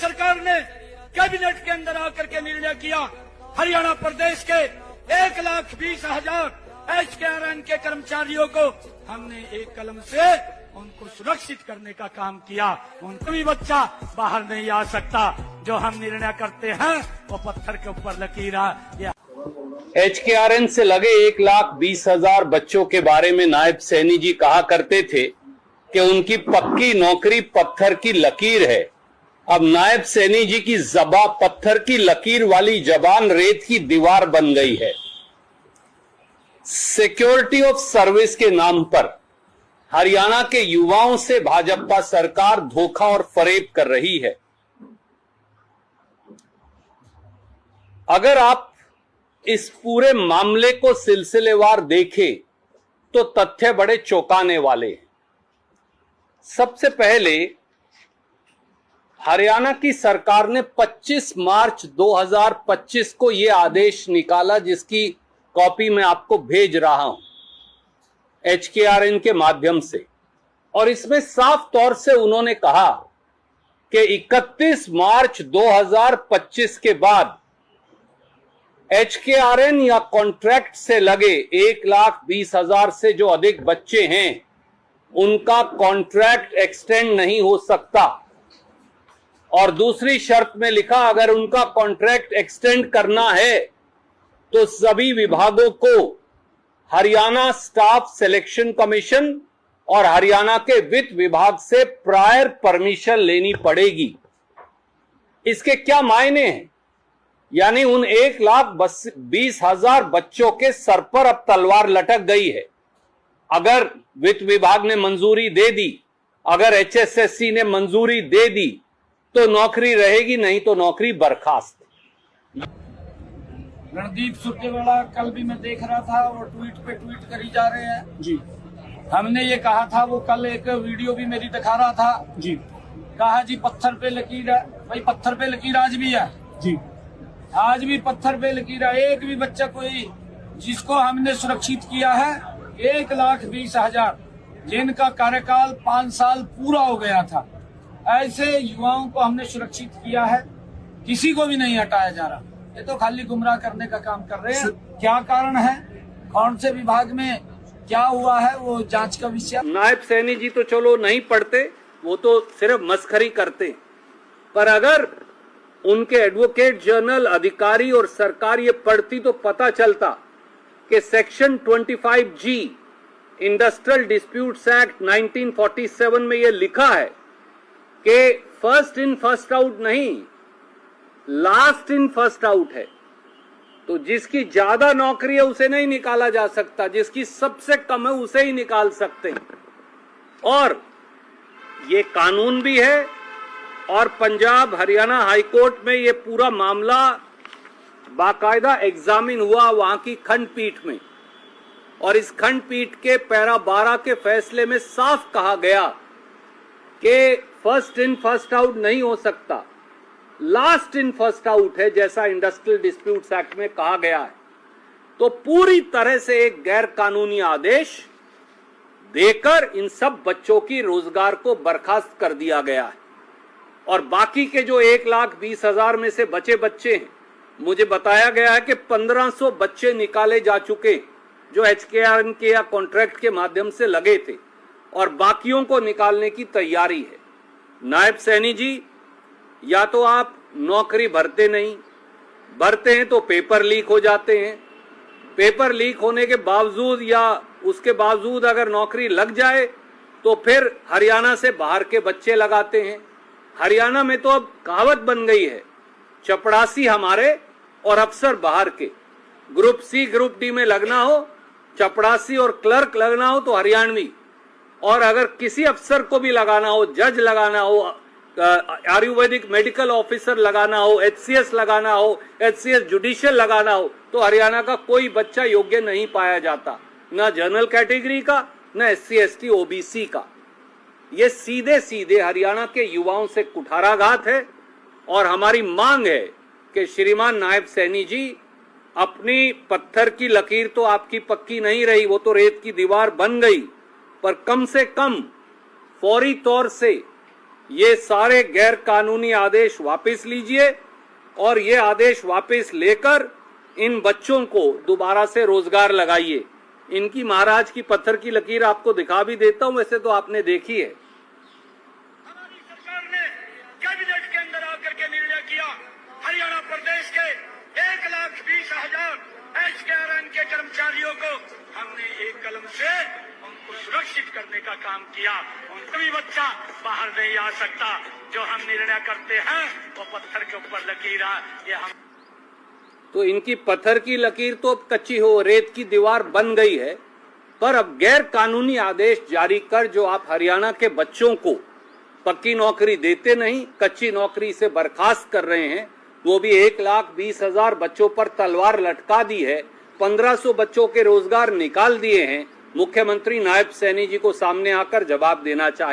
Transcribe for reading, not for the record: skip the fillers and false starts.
सरकार ने कैबिनेट के अंदर आकर के निर्णय किया, हरियाणा प्रदेश के 1,20,000 HKRN के कर्मचारियों को हमने एक कलम से उनको सुरक्षित करने का काम किया। उनका भी बच्चा बाहर नहीं आ सकता। जो हम निर्णय करते हैं वो पत्थर के ऊपर लकीर है। HKRN से लगे 1,20,000 बच्चों के बारे में नायब सैनी जी कहा करते थे कि उनकी पक्की नौकरी पत्थर की लकीर है। अब नायब सैनी जी की ज़बां पत्थर की लकीर वाली जबान रेत की दीवार बन गई है। सिक्योरिटी ऑफ सर्विस के नाम पर हरियाणा के युवाओं से भाजपा सरकार धोखा और फरेब कर रही है। अगर आप इस पूरे मामले को सिलसिलेवार देखें तो तथ्य बड़े चौंकाने वाले हैं। सबसे पहले हरियाणा की सरकार ने 25 मार्च 2025 को यह आदेश निकाला, जिसकी कॉपी मैं आपको भेज रहा हूं HKRN के माध्यम से, और इसमें साफ तौर से उन्होंने कहा कि 31 मार्च 2025 के बाद HKRN या कॉन्ट्रैक्ट से लगे 1,20,000 से जो अधिक बच्चे हैं उनका कॉन्ट्रैक्ट एक्सटेंड नहीं हो सकता। और दूसरी शर्त में लिखा, अगर उनका कॉन्ट्रैक्ट एक्सटेंड करना है तो सभी विभागों को हरियाणा स्टाफ सिलेक्शन कमीशन और हरियाणा के वित्त विभाग से प्रायर परमिशन लेनी पड़ेगी। इसके क्या मायने हैं? यानी उन 1,20,000 बच्चों के सर पर अब तलवार लटक गई है। अगर वित्त विभाग ने मंजूरी दे दी, अगर HSSC ने मंजूरी दे दी तो नौकरी रहेगी, नहीं तो नौकरी बर्खास्त। रणदीप सुरजेवाला कल भी मैं देख रहा था, वो ट्वीट पे ट्वीट करी जा रहे हैं जी। हमने ये कहा था, वो कल एक वीडियो भी मेरी दिखा रहा था जी। कहा जी पत्थर पे लकीर है। भाई पत्थर पे लकीर आज भी है जी, आज भी पत्थर पे लकीर है। एक भी बच्चा कोई जिसको हमने सुरक्षित किया है 1,20,000 जिनका कार्यकाल 5 साल पूरा हो गया था, ऐसे युवाओं को हमने सुरक्षित किया है। किसी को भी नहीं हटाया जा रहा। ये तो खाली गुमराह करने का काम कर रहे हैं। क्या कारण है, कौन से विभाग में क्या हुआ है, वो जांच का विषय। नायब सैनी जी तो चलो नहीं पढ़ते, वो तो सिर्फ मस्खरी करते, पर अगर उनके एडवोकेट जनरल, अधिकारी और सरकार ये पढ़ती तो पता चलता कि section 25G industrial disputes act 1947 में ये लिखा है कि फर्स्ट इन फर्स्ट आउट नहीं, लास्ट इन फर्स्ट आउट है। तो जिसकी ज्यादा नौकरी है उसे नहीं निकाला जा सकता, जिसकी सबसे कम है उसे ही निकाल सकते हैं। और ये कानून भी है, और पंजाब हरियाणा हाईकोर्ट में ये पूरा मामला बाकायदा एग्जामिन हुआ वहां की खंडपीठ में, और इस खंडपीठ के पैरा 12 के फैसले में साफ कहा गया कि फर्स्ट इन फर्स्ट आउट नहीं हो सकता, लास्ट इन फर्स्ट आउट है, जैसा इंडस्ट्रियल डिस्प्यूट्स एक्ट में कहा गया है। तो पूरी तरह से एक गैर कानूनी आदेश देकर इन सब बच्चों की रोजगार को बर्खास्त कर दिया गया है। और बाकी के जो 1,20,000 में से बचे बच्चे हैं, मुझे बताया गया है कि 1,500 बच्चे निकाले जा चुके जो HKRN के या कॉन्ट्रैक्ट के माध्यम से लगे थे, और बाकियों को निकालने की तैयारी है। नायब सैनी जी, या तो आप नौकरी भरते नहीं, भरते हैं तो पेपर लीक हो जाते हैं, पेपर लीक होने के बावजूद या उसके बावजूद अगर नौकरी लग जाए तो फिर हरियाणा से बाहर के बच्चे लगाते हैं। हरियाणा में तो अब कहावत बन गई है, चपड़ासी हमारे और अफसर बाहर के। ग्रुप सी ग्रुप डी में लगना हो, चपड़ासी और क्लर्क लगना हो तो हरियाणवी, और अगर किसी अफसर को भी लगाना हो, जज लगाना हो, आयुर्वेदिक मेडिकल ऑफिसर लगाना हो, HCS लगाना हो, HCS जुडिशियल लगाना हो, तो हरियाणा का कोई बच्चा योग्य नहीं पाया जाता, न जनरल कैटेगरी का, न SC ST OBC का। ये सीधे सीधे हरियाणा के युवाओं से कुठाराघात है। और हमारी मांग है कि श्रीमान नायब सैनी जी, अपनी पत्थर की लकीर तो आपकी पक्की नहीं रही, वो तो रेत की दीवार बन गई, पर कम से कम फौरी तौर से ये सारे गैर कानूनी आदेश वापस लीजिए और ये आदेश वापस लेकर इन बच्चों को दोबारा से रोजगार लगाइए। इनकी महाराज की पत्थर की लकीर आपको दिखा भी देता हूं, वैसे तो आपने देखी है। हमारी सरकार ने कैबिनेट के अंदर आकर के निर्णय किया, हरियाणा प्रदेश के 1,20,000 HKRN के कर्मचारियों को हमने एक कलम से उनको सुरक्षित करने का काम किया। उनका भी बच्चा बाहर नहीं आ सकता। जो हम निर्णय करते हैं वो पत्थर के ऊपर लकीर है। ये हम तो इनकी पत्थर की लकीर तो अब कच्ची हो, रेत की दीवार बन गई है, पर अब गैर कानूनी आदेश जारी कर जो आप हरियाणा के बच्चों को पक्की नौकरी देते नहीं, कच्ची नौकरी से बर्खास्त कर रहे हैं, वो भी 1,20,000 बच्चों पर तलवार लटका दी है, 1500 बच्चों के रोजगार निकाल दिए हैं। मुख्यमंत्री नायब सैनी जी को सामने आकर जवाब देना चाहिए।